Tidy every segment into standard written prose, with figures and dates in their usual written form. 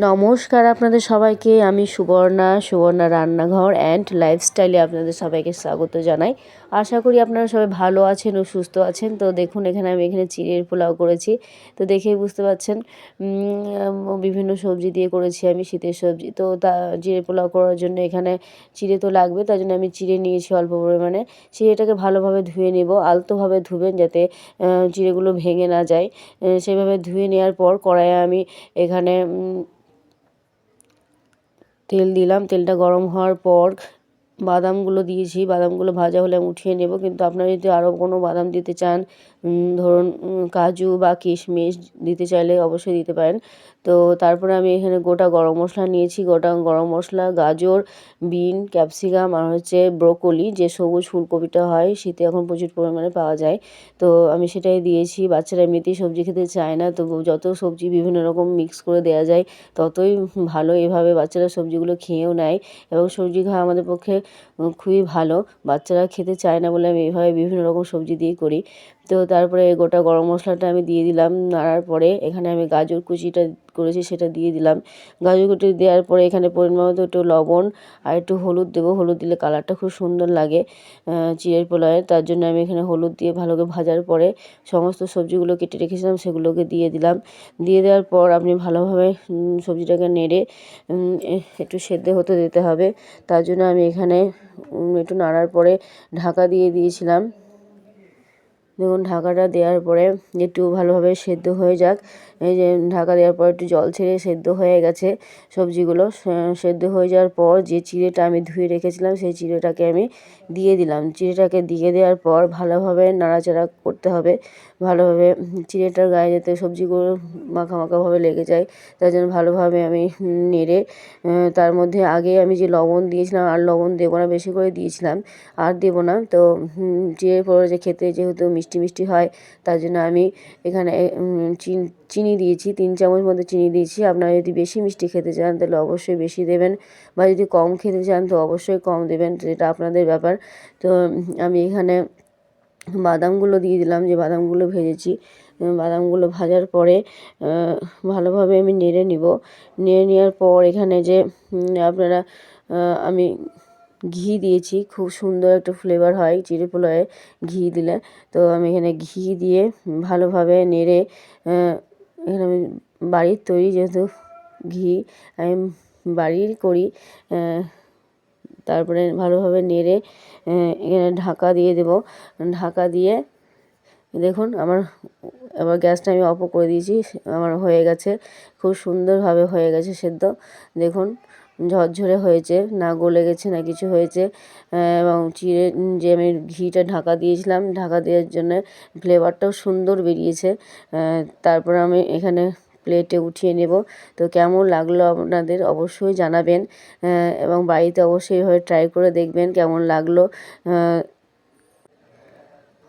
নমস্কার আপনাদের সবাইকে। আমি সুবর্ণা রান্নাঘর অ্যান্ড লাইফস্টাইলে আপনাদের সবাইকে স্বাগত জানাই। আশা করি আপনারা সবাই ভালো আছেন ও সুস্থ আছেন। তো দেখুন আমি এখানে চিড়ের পোলাও করেছি। তো দেখেই বুঝতে পারছেন বিভিন্ন সবজি দিয়ে করেছি আমি, শীতের সবজি। তো চিড়ের পোলাও করার জন্য এখানে চিড়ে তো লাগবে, তার জন্য আমি চিড়ে নিয়েছি অল্প পরিমাণে। চিড়েটাকে ভালোভাবে ধুয়ে নেব, আলতোভাবে ধুবেন যাতে চিড়েগুলো ভেঙে না যায়। সেভাবে ধুয়ে নেওয়ার পর কড়াইয়ে আমি এখানে তেল দিলাম। তেলটা গরম হওয়ার পর বাদামগুলো দিয়েছি। বাদামগুলো ভাজা হলে আমি উঠিয়ে নেব, কিন্তু আপনারা যদি আরও কোনো বাদাম দিতে চান, ধরুন কাজু বা কিশমিশ দিতে চাইলে অবশ্যই দিতে পারেন। তো তারপরে আমি এখানে গোটা গরম মশলা নিয়েছি। গোটা গরম মশলা, গাজর, বিন, ক্যাপসিকাম আর হচ্ছে ব্রোকলি, যে সবুজ ফুলকপিটা হয়, শীতে এখন প্রচুর পরিমাণে পাওয়া যায়। তো আমি সেটাই দিয়েছি। বাচ্চারা এমনিতেই সবজি খেতে চায় না, তো যত সবজি বিভিন্ন রকম মিক্স করে দেওয়া যায় ততই ভালো। এভাবে বাচ্চারা সবজিগুলো খেয়েও নেয় এবং সবজি খাওয়া আমাদের পক্ষে খুবই ভালো। বাচ্চারা খেতে চায় না বলে আমি এইভাবে বিভিন্ন রকম সবজি দিয়ে করি। তো তারপরে গোটা গরম মশলাটা আমি দিয়ে দিলাম। নাড়ার পরে এখানে আমি গাজর কুচিটা করেছি সেটা দিয়ে দিলাম। গাজর কুচি দেওয়ার পরে এখানে পরিমাণ মতো একটু লবণ আর একটু হলুদ দেবো। হলুদ দিলে কালারটা খুব সুন্দর লাগে চিড়ের পোলাওয়ে, তার জন্য আমি এখানে হলুদ দিয়ে ভালো করে ভাজার পরে সমস্ত সবজিগুলো কেটে রেখেছিলাম সেগুলোকে দিয়ে দিলাম। দিয়ে দেওয়ার পর আপনি ভালোভাবে সবজিটাকে নেড়ে একটু সেদ্ধ হতে দিতে হবে। তার জন্য আমি এখানে একটু নাড়ার পরে ঢাকা দিয়ে দিয়েছিলাম। দেখুন ঢাকাটা দেওয়ার পরে একটু ভালোভাবে সেদ্ধ হয়ে যাক। এই যে ঢাকা দেওয়ার পর একটু জল ছেড়ে সেদ্ধ হয়ে গেছে সবজিগুলো। সেদ্ধ হয়ে যাওয়ার পর যে চিড়েটা আমি ধুয়ে রেখেছিলাম সেই চিড়েটাকে আমি দিয়ে দিলাম। চিড়েটাকে দিয়ে দেওয়ার পর ভালোভাবে নাড়াচাড়া করতে হবে। ভালোভাবে চিড়েটার গায়ে যাতে সবজিগুলো মাখা মাখাভাবে লেগে যায়, তার জন্য ভালোভাবে আমি নেড়ে তার মধ্যে আগে আমি যে লবণ দিয়েছিলাম আর লবণ দেবো না, বেশি করে দিয়েছিলাম, আর দেবো না। তো চিড়ের পরে যে খেতে যেহেতু মিষ্টি মিষ্টি হয়, তার জন্য আমি এখানে চিনি দিয়েছি, 3 চামচ মতো চিনি দিয়েছি। আপনারা যদি বেশি মিষ্টি খেতে চান তাহলে অবশ্যই বেশি দেবেন, বা যদি কম খেতে চান তো অবশ্যই কম দেবেন, যেটা আপনাদের ব্যাপার। তো আমি এখানে বাদামগুলো দিয়ে দিলাম, যে বাদামগুলো ভেজেছি। বাদামগুলো ভাজার পরে ভালোভাবে আমি নেড়ে নিব। নেড়ে নেওয়ার পর এখানে যে আপনারা আমি ঘি দিয়েছি, খুব সুন্দর একটা ফ্লেভার হয় চিড়ে পোলাওয়ে ঘি দিলে। তো আমি এখানে ঘি দিয়ে ভালোভাবে নেড়ে, এখানে আমি বাড়ির তৈরি যেহেতু ঘি আমি বাড়ির করি, তারপরে ভালোভাবে নেড়ে এখানে ঢাকা দিয়ে দেব। ঢাকা দিয়ে দেখুন আবার গ্যাসটা আমি অফ করে দিয়েছি। আমার হয়ে গেছে, খুব সুন্দরভাবে হয়ে গেছে সেদ্ধ। দেখুন ঝরঝরে হয়েছে, না গলে গেছে না কিছু হয়েছে। এবং চিড়ে যে আমি ঘিটা ঢাকা দিয়েছিলাম, ঢাকা দেওয়ার জন্য ফ্লেভারটাও সুন্দর বেরিয়েছে। তারপর আমি এখানে প্লেটে উঠিয়ে নেব। তো কেমন লাগলো আপনাদের অবশ্যই জানাবেন, এবং বাড়িতে অবশ্যই এভাবে ট্রাই করে দেখবেন কেমন লাগলো।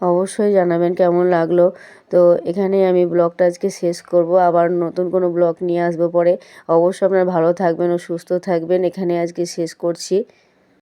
অবশ্যই জানাবেন কেমন লাগলো। তো এখানেই আমি ব্লগটা আজকে শেষ করব। আবার নতুন কোনো ব্লগ নিয়ে আসবো পরে। অবশ্যই আপনারা ভালো থাকবেন ও সুস্থ থাকবেন। এখানে আজকে শেষ করছি।